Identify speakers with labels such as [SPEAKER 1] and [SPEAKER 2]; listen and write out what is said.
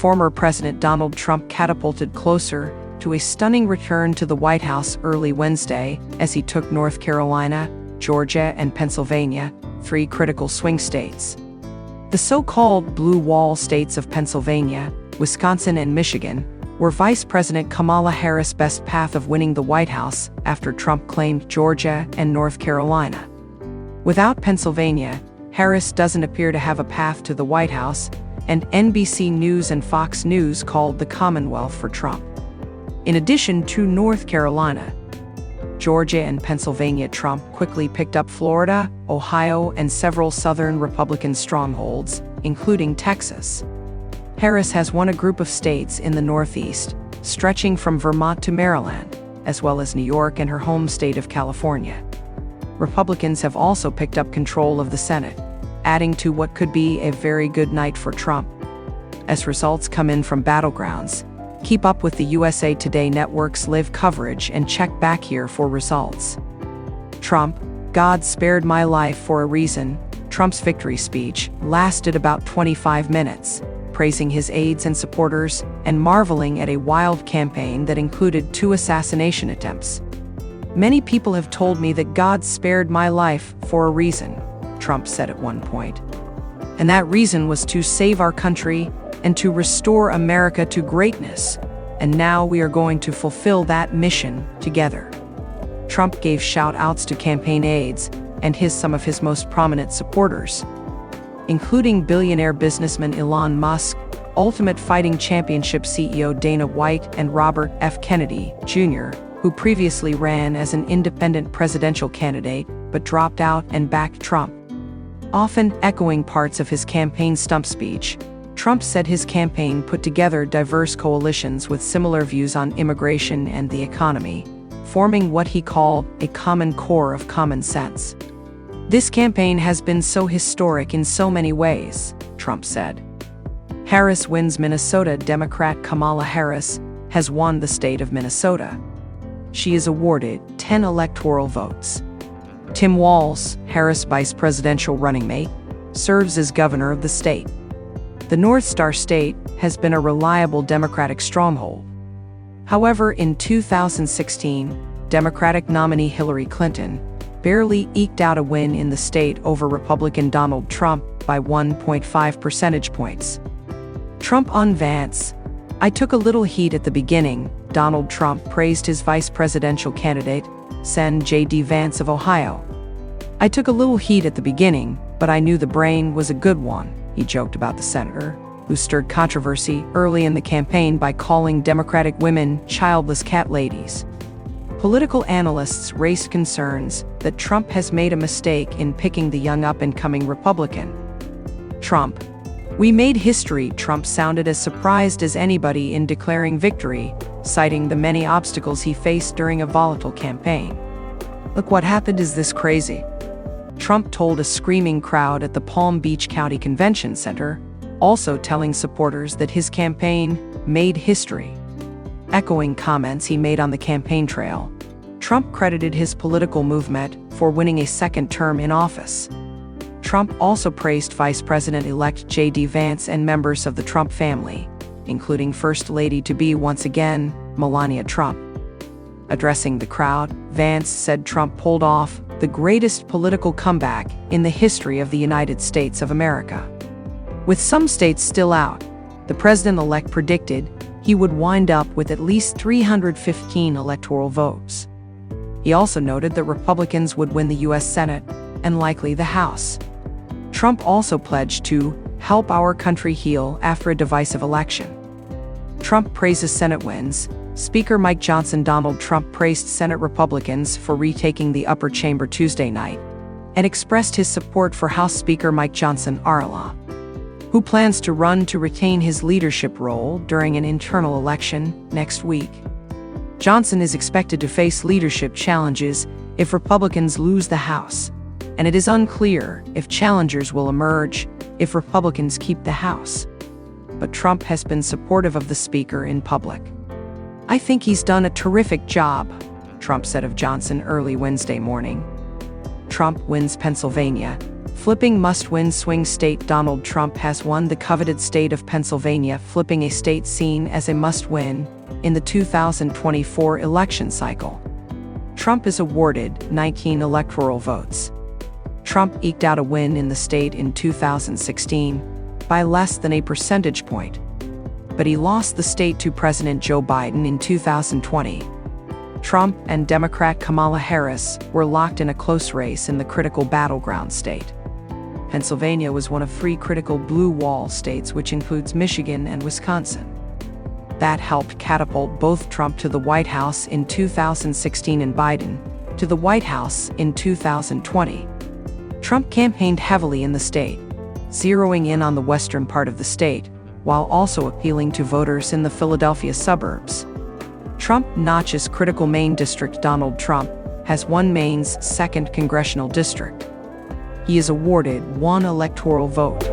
[SPEAKER 1] former President Donald Trump catapulted closer to a stunning return to the White House early Wednesday as he took North Carolina, Georgia, and Pennsylvania, 3 critical swing states. The so-called Blue Wall states of Pennsylvania, Wisconsin, and Michigan were Vice President Kamala Harris' best path of winning the White House after Trump claimed Georgia and North Carolina. Without Pennsylvania, Harris doesn't appear to have a path to the White House, and NBC News and Fox News called the Commonwealth for Trump. In addition to North Carolina, Georgia, and Pennsylvania, Trump quickly picked up Florida, Ohio, and several southern Republican strongholds, including Texas. Harris has won a group of states in the Northeast, stretching from Vermont to Maryland, as well as New York and her home state of California. Republicans have also picked up control of the Senate, adding to what could be a very good night for Trump. As results come in from battlegrounds, keep up with the USA Today Network's live coverage and check back here for results. Trump, God spared my life for a reason. Trump's victory speech lasted about 25 minutes, praising his aides and supporters and marveling at a wild campaign that included 2 assassination attempts. Many people have told me that God spared my life for a reason, Trump said at one point. And that reason was to save our country and to restore America to greatness. And now we are going to fulfill that mission together. Trump gave shout-outs to campaign aides and some of his most prominent supporters, including billionaire businessman Elon Musk, Ultimate Fighting Championship CEO Dana White, and Robert F. Kennedy, Jr., who previously ran as an independent presidential candidate but dropped out and backed Trump. Often echoing parts of his campaign stump speech, Trump said his campaign put together diverse coalitions with similar views on immigration and the economy, forming what he called a common core of common sense. This campaign has been so historic in so many ways, Trump said. Harris wins Minnesota. Democrat Kamala Harris has won the state of Minnesota. She is awarded 10 electoral votes. Tim Walz, Harris' vice presidential running mate, serves as governor of the state. The North Star State has been a reliable Democratic stronghold. However, in 2016, Democratic nominee Hillary Clinton barely eked out a win in the state over Republican Donald Trump by 1.5 percentage points. Trump on Vance. I took a little heat at the beginning, Donald Trump praised his vice presidential candidate, Sen. J.D. Vance of Ohio. I took a little heat at the beginning, but I knew the brain was a good one, he joked about the senator, who stirred controversy early in the campaign by calling Democratic women childless cat ladies. Political analysts raised concerns that Trump has made a mistake in picking the young up-and-coming Republican. Trump. We made history. Trump sounded as surprised as anybody in declaring victory, citing the many obstacles he faced during a volatile campaign. Look what happened, is this crazy? Trump told a screaming crowd at the Palm Beach County Convention Center, also telling supporters that his campaign made history. Echoing comments he made on the campaign trail, Trump credited his political movement for winning a second term in office. Trump also praised Vice President-elect J.D. Vance and members of the Trump family, including First Lady-to-be once again, Melania Trump. Addressing the crowd, Vance said Trump pulled off the greatest political comeback in the history of the United States of America. With some states still out, the president-elect predicted he would wind up with at least 315 electoral votes. He also noted that Republicans would win the U.S. Senate and likely the House. Trump also pledged to help our country heal after a divisive election. Trump praises Senate wins. Speaker Mike Johnson. Donald Trump praised Senate Republicans for retaking the upper chamber Tuesday night and expressed his support for House Speaker Mike Johnson, who plans to run to retain his leadership role during an internal election next week. Johnson is expected to face leadership challenges if Republicans lose the House, and it is unclear if challengers will emerge if Republicans keep the House. But Trump has been supportive of the Speaker in public. I think he's done a terrific job, Trump said of Johnson early Wednesday morning. Trump wins Pennsylvania. Flipping must-win swing state. Donald Trump has won the coveted state of Pennsylvania, flipping a state seen as a must-win in the 2024 election cycle. Trump is awarded 19 electoral votes. Trump eked out a win in the state in 2016 by less than a percentage point, but he lost the state to President Joe Biden in 2020. Trump and Democrat Kamala Harris were locked in a close race in the critical battleground state. Pennsylvania was one of three critical blue wall states, which includes Michigan and Wisconsin. That helped catapult both Trump to the White House in 2016 and Biden to the White House in 2020. Trump campaigned heavily in the state, zeroing in on the western part of the state, while also appealing to voters in the Philadelphia suburbs. Trump notches critical Maine district. Donald Trump has won Maine's 2nd congressional district. He is awarded 1 electoral vote.